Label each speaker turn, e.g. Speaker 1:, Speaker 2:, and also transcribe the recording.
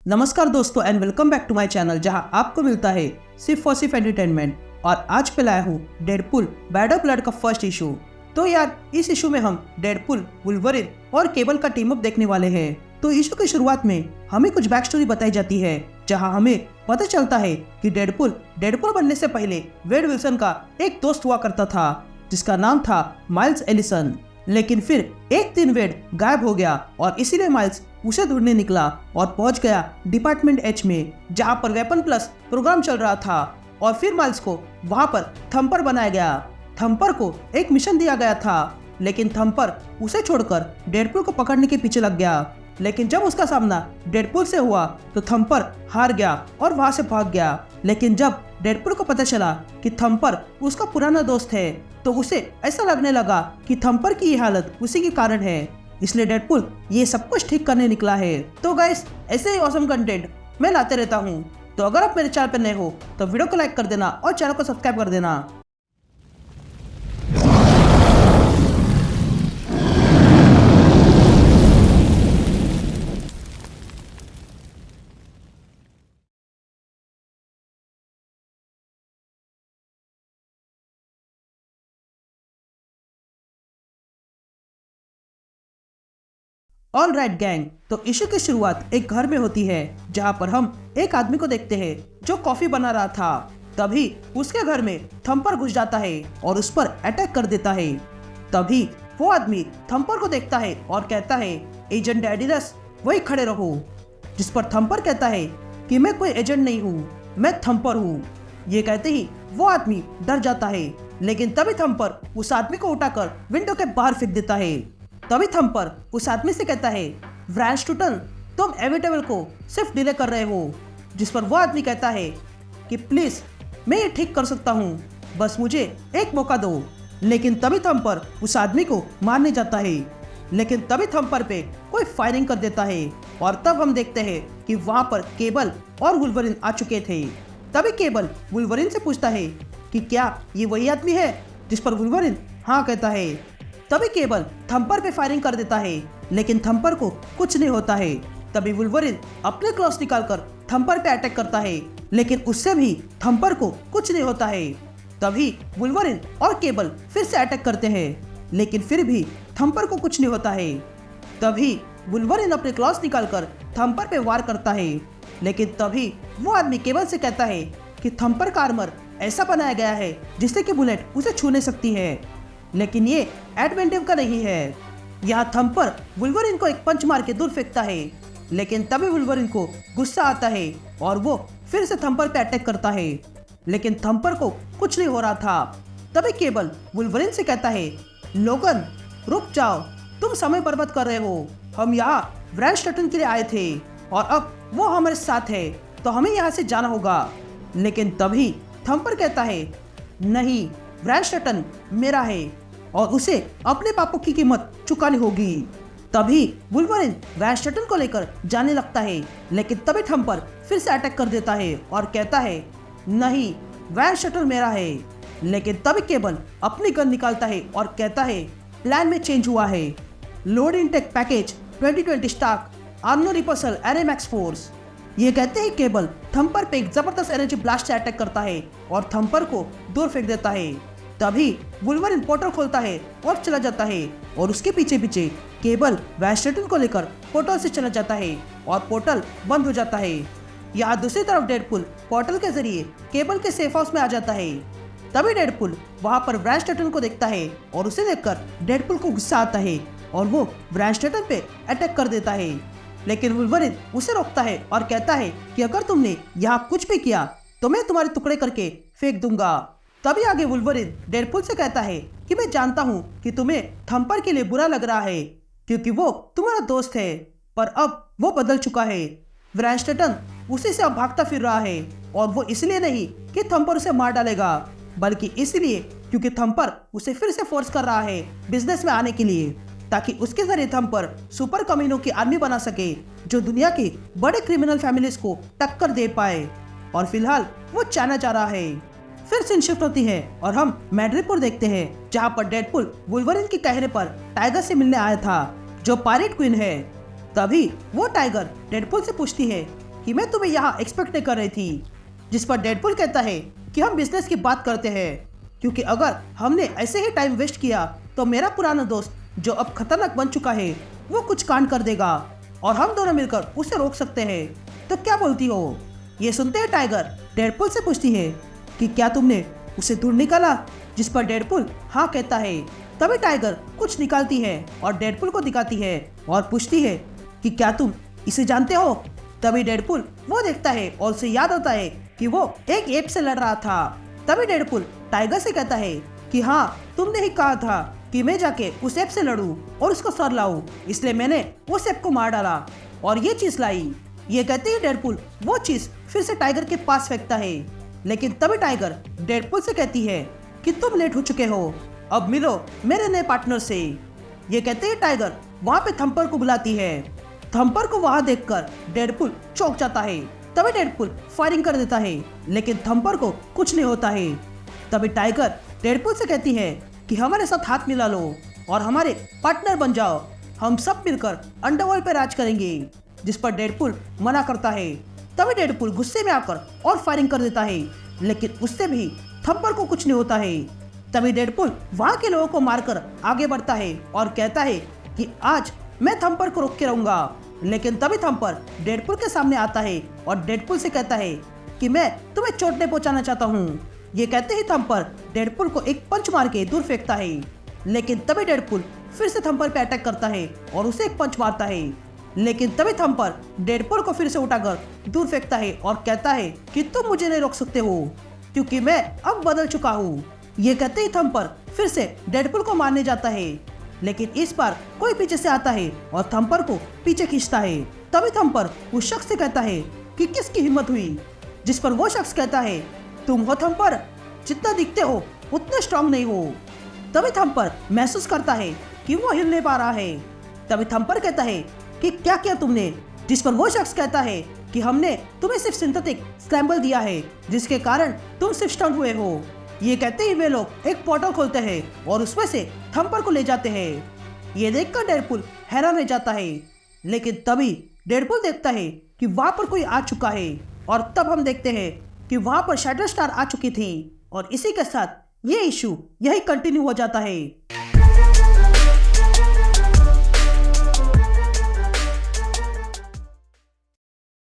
Speaker 1: नमस्कार दोस्तों and welcome back to my channel जहां आपको मिलता है सिर्फ और सिर्फ एंटरटेनमेंट। और आज पे लाया हूँ डेडपुल बैड ऑफ ब्लड का फर्स्ट इशू। तो यार इस इशू में हम डेडपुल, वुल्वरिन और केबल का टीम अप देखने वाले हैं। तो इशू की शुरुआत में हमें कुछ बैक स्टोरी बताई जाती है जहाँ हमें पता चलता है कि डेडपुल बनने से पहले वेड विल्सन का एक दोस्त हुआ करता था जिसका नाम था माइल्स एलिसन। लेकिन फिर एक दिन वेड गायब हो गया और इसीलिए माइल्स उसे ढूंढने निकला और पहुंच गया डिपार्टमेंट एच में जहां पर वेपन प्लस प्रोग्राम चल रहा था। और फिर माइल्स को वहां पर थम्पर बनाया गया। थम्पर को एक मिशन दिया गया था लेकिन थम्पर उसे छोड़कर डेडपुल को पकड़ने के पीछे लग गया। लेकिन जब उसका सामना डेडपुल से हुआ तो थम्पर हार गया और वहां से भाग गया। लेकिन जब डेडपुल को पता चला कि थम्पर उसका पुराना दोस्त है तो उसे ऐसा लगने लगा कि थम्पर की ये हालत उसी के कारण है, इसलिए डेडपुल ये सब कुछ ठीक करने निकला है। तो गाइस ऐसे ही ऑसम कंटेंट मैं लाते रहता हूँ। तो अगर आप मेरे चैनल पर नए हो तो वीडियो को लाइक कर देना और चैनल को सब्सक्राइब कर देना। ऑल राइट गैंग, तो इशू की शुरुआत एक घर में होती है जहां पर हम एक आदमी को देखते हैं जो कॉफी बना रहा था। तभी उसके घर में थम्पर घुस जाता है और उस पर अटैक कर देता है। तभी वो आदमी थम्पर को देखता है और कहता है एजेंट डैडीरस वही खड़े रहो। जिस पर थम्पर कहता है कि मैं कोई एजेंट नहीं हूँ, मैं थम्पर हूँ। ये कहते ही वो आदमी डर जाता है। लेकिन तभी थम्पर उस आदमी को उठाकर विंडो के बाहर फेंक देता है। तभी थम्पर उस आदमी से कहता है व्रैन स्टूटन, तुम एविटेबल को सिर्फ डिले कर रहे हो। जिस पर वो आदमी कहता है कि प्लीज मैं ये ठीक कर सकता हूँ, बस मुझे एक मौका दो। लेकिन तभी थम्पर उस आदमी को मारने जाता है। लेकिन तभी थम्पर पे कोई फायरिंग कर देता है और तब हम देखते हैं कि वहां पर केबल और वुल्वरिन आ चुके थे। तभी केबल वुल्वरिन से पूछता है कि क्या ये वही आदमी है, जिस पर वुल्वरिन हाँ कहता है। तभी केबल थम्पर पे फायरिंग कर देता है लेकिन थम्पर को कुछ नहीं होता है। तभी वुल्वरिन अपने क्लॉस निकालकर थम्पर पे अटैक करता है लेकिन उससे भी थम्पर को कुछ नहीं होता है। तभी वुल्वरिन और केबल फिर से अटैक करते हैं लेकिन फिर भी थम्पर को कुछ नहीं होता है। तभी वुल्वरिन अपने क्लॉस निकालकर थम्पर पे वार करता है लेकिन तभी वो आदमी केबल से कहता है कि थम्पर का आर्मर ऐसा बनाया गया है जिससे कि बुलेट उसे छू नहीं सकती है। लेकिन ये एडवेंटिव का नहीं है। यहाँ थम्पर वुल्वरिन को एक पंच मार के दूर फेंकता है लेकिन तभी वुल्वरिन को गुस्सा आता है और वो फिर से थम्पर पे अटैक करता है लेकिन थम्पर को कुछ नहीं हो रहा था। तभी केबल वुल्वरिन से कहता है लोगन रुक जाओ, तुम समय बर्बाद कर रहे हो। हम यहाँ व्रैन स्टूटन के लिए आए थे और अब वो हमारे साथ है तो हमें यहाँ से जाना होगा। लेकिन तभी थम्पर कहता है नहीं, व्रैन स्टूटन मेरा है और उसे अपने पापों की कीमत चुकानी होगी। तभी वुल्वरिन व्रैन स्टूटन को लेकर जाने लगता है लेकिन तभी थम्पर फिर से अटैक कर देता है और कहता है नहीं, व्रैन स्टूटन मेरा है। लेकिन तभी केबल अपनी गन निकालता है और कहता है प्लान में चेंज हुआ है। लोड इनटेक पैकेज 2020 स्टॉक आर्नो रिपर्सल एरएमएक्स फोर्स। ये कहते ही केबल थम्पर पे एक जबरदस्त एनर्जी ब्लास्ट से अटैक करता है और थम्पर को दूर फेंक देता है। तभी वुल्वरिन पोर्टल खोलता है और चला जाता है और उसके पीछे पीछे केबल व्रैन स्टूटन को लेकर पोर्टल से चला जाता है और पोर्टल बंद हो जाता है। यहाँ दूसरी तरफ डेडपुल पोर्टल के जरिए केबल के सेफ हाउस में आ जाता है। तभी डेडपुल वहाँ पर व्रैन स्टूटन को देखता है और उसे देखकर डेडपुल को गुस्सा आता है और वो व्रैन स्टूटन पे अटैक कर देता है। लेकिन वुल्वरिन उसे रोकता है और कहता है कि अगर तुमने यहाँ कुछ भी किया तो मैं तुम्हारे टुकड़े करके फेंक दूंगा। तभी आगे वुल्वरिन डेडपुल से कहता है कि मैं जानता हूँ कि तुम्हें थम्पर के लिए बुरा लग रहा है क्योंकि वो तुम्हारा दोस्त है, पर अब वो बदल चुका है। व्रैन स्टूटन उसी से अब भागता फिर रहा है और वो इसलिए नहीं कि थम्पर उसे मार डालेगा बल्कि इसलिए क्योंकि थम्पर उसे फिर से फोर्स कर रहा है बिजनेस में आने के लिए ताकि उसके जरिए थम्पर सुपर कमीनों की आर्मी बना सके जो दुनिया के बड़े क्रिमिनल फैमिलीज को टक्कर दे पाए। और फिलहाल वो चाइना जा रहा है। फिर सीन शिफ्ट होती है और हम मैड्रिपुर देखते हैं जहाँ पर डेडपुल वुल्वरिन के कहने पर टाइगर से मिलने आया था जो पायरेट क्वीन है। तभी वो टाइगर डेडपुल से पूछती है कि मैं तुम्हें यहाँ एक्सपेक्ट नहीं कर रही थी। जिस पर डेडपुल कहता है कि हम बिजनेस की बात करते हैं, क्योंकि अगर हमने ऐसे ही टाइम वेस्ट किया तो मेरा पुराना दोस्त जो अब खतरनाक बन चुका है वो कुछ कांड कर देगा और हम दोनों मिलकर उसे रोक सकते हैं। तो क्या बोलती हो? ये सुनते ही टाइगर डेडपुल से पूछती है कि क्या तुमने उसे दूर निकाला? जिस पर डेडपुल हाँ कहता है। तभी टाइगर कुछ निकालती है और डेडपुल को दिखाती है और पूछती है कि क्या तुम इसे जानते हो? तभी डेडपुल वो देखता है और उसे याद आता है कि वो एक एप से लड़ रहा था। तभी डेडपुल टाइगर से कहता है कि हाँ, तुमने ही कहा था कि मैं जाके उस एप से लड़ूं और उसको सर लाऊं, इसलिए मैंने उस एप को मार डाला और ये चीज लाई। ये कहते ही डेडपुल वो चीज फिर से टाइगर के पास फेंकता है। लेकिन तभी टाइगर डेडपुल से कहती है कि तुम लेट हो चुके हो, अब मिलो मेरे नए पार्टनर से। ये कहते ही टाइगर वहाँ पे थम्पर को बुलाती है। थम्पर को वहाँ देखकर डेडपुल चौंक जाता है। तभी डेडपुल फायरिंग कर देता है, लेकिन थम्पर को कुछ नहीं होता है। तभी टाइगर डेडपुल से कहती है कि हमारे साथ हाथ मिला लो और हमारे पार्टनर बन जाओ, हम सब मिलकर अंडरवर्ल्ड पे राज करेंगे। जिस पर डेडपुल मना करता है। तभी डेडपुल गुस्से में आकर और फायरिंग कर देता है, लेकिन उससे भी थम्पर को कुछ नहीं होता है। तभी डेडपुल वहाँ के लोगों को मारकर आगे बढ़ता है और कहता है कि आज मैं थम्पर को रोक के रहूंगा। लेकिन तभी थम्पर डेडपुल के सामने आता है और डेडपुल से कहता है कि मैं तुम्हें चोट नहीं पहुंचाना चाहता हूँ। ये कहते ही थम्पर डेडपुल को एक पंच मार के दूर फेंकता है। लेकिन तभी डेडपुल फिर से थम्पर पे अटैक करता है और उसे एक पंच मारता है। लेकिन तभी थम्पर डेडपुल को फिर से उठाकर दूर फेंकता है और कहता है कि तुम मुझे नहीं रोक सकते हो, क्योंकि मैं अब बदल चुका हूँ। ये कहते ही थम्पर फिर से डेडपुल को मारने जाता है, लेकिन इस बार कोई पीछे से आता है और थम्पर को पीछे खींचता है। तभी थम्पर उस शख्स से कहता है कि किसकी हिम्मत हुई? जिस पर वो शख्स कहता है, तुम हो थम्पर, जितना दिखते हो उतने स्ट्रांग नहीं हो। तभी थम्पर महसूस करता है कि वो हिल नहीं पा रहा है। तभी थम्पर कहता है कि क्या किया तुमने? जिस पर वो शख्स कहता है कि हमने तुम्हें सिर्फ सिंथेटिक स्क्रैम्बल दिया है, जिसके कारण तुम सिर्फ स्टन हुए हो। ये कहते ही वे लोग एक पोर्टल खोलते हैं और उसमें से थम्पर को ले जाते हैं। ये देखकर डेडपुल हैरान रह जाता है। लेकिन तभी डेडपुल देखता है कि वहां पर कोई आ चुका है और तब हम देखते हैं कि वहां पर शैटर स्टार आ चुकी थी और इसी के साथ ये इशू यही कंटिन्यू हो जाता है।